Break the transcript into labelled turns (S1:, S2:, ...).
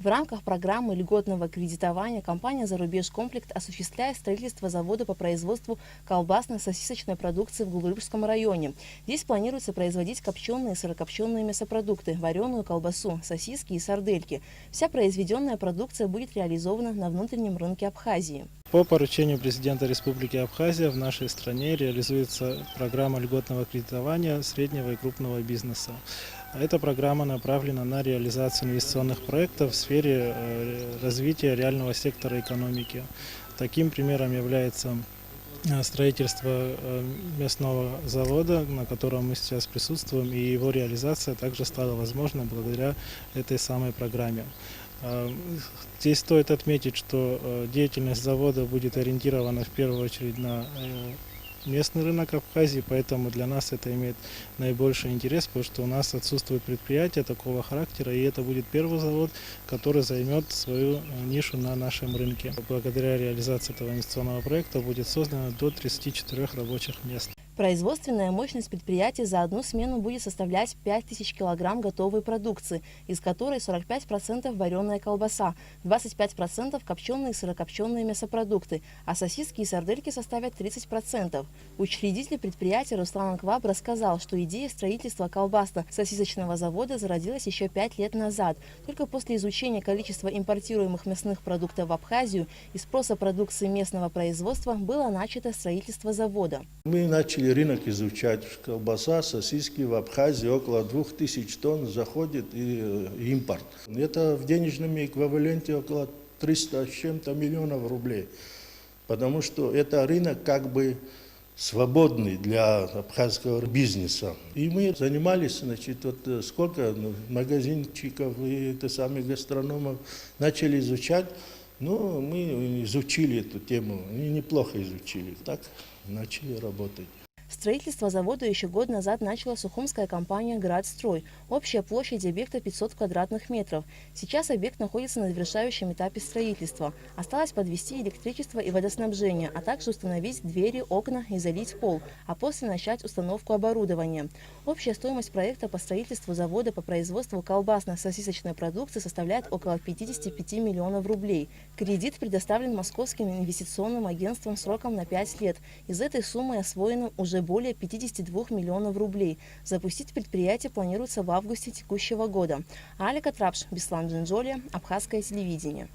S1: В рамках программы льготного кредитования компания «Зарубеж-Комплект» осуществляет строительство завода по производству колбасно-сосисочной продукции в Гулыбжском районе. Здесь планируется производить копченые и сырокопченые мясопродукты, вареную колбасу, сосиски и сардельки. Вся произведенная продукция будет реализована на внутреннем рынке Абхазии.
S2: По поручению президента Республики Абхазия в нашей стране реализуется программа льготного кредитования среднего и крупного бизнеса. Эта программа направлена на реализацию инвестиционных проектов в сфере развития реального сектора экономики. Таким примером является строительство мясного завода, на котором мы сейчас присутствуем, и его реализация также стала возможной благодаря этой самой программе. Здесь стоит отметить, что деятельность завода будет ориентирована в первую очередь на местный рынок Абхазии, поэтому для нас это имеет наибольший интерес, потому что у нас отсутствует предприятие такого характера, и это будет первый завод, который займет свою нишу на нашем рынке. Благодаря реализации этого инвестиционного проекта будет создано до 34 рабочих мест.
S1: Производственная мощность предприятия за одну смену будет составлять 5000 кг готовой продукции, из которой 45% вареная колбаса, 25% копченые и сырокопченые мясопродукты, а сосиски и сардельки составят 30%. Учредитель предприятия Руслан Анкваб рассказал, что идея строительства колбасно-сосисочного завода зародилась еще 5 лет назад. Только после изучения количества импортируемых мясных продуктов в Абхазию и спроса продукции местного производства было начато строительство завода.
S3: Мы начали рынок изучать. Колбаса, сосиски в Абхазии около 2000 тонн заходит и импорт. Это в денежном эквиваленте около 300 с чем-то миллионов рублей. Потому что это рынок как бы свободный для абхазского бизнеса. И мы занимались, значит, вот сколько магазинчиков и самых гастрономов начали изучать. Ну, мы изучили эту тему, и неплохо изучили. Так начали работать.
S1: Строительство завода еще год назад начала сухумская компания «Градстрой». Общая площадь объекта 500 квадратных метров. Сейчас объект находится на завершающем этапе строительства. Осталось подвести электричество и водоснабжение, а также установить двери, окна и залить пол, а после начать установку оборудования. Общая стоимость проекта по строительству завода по производству колбасно-сосисочной продукции составляет около 55 миллионов рублей. Кредит предоставлен Московским инвестиционным агентством сроком на 5 лет. Из этой суммы освоено уже более 52 миллионов рублей. Запустить предприятие планируется в августе текущего года. Алика Трапш, Беслан Джинджоли, Абхазское телевидение.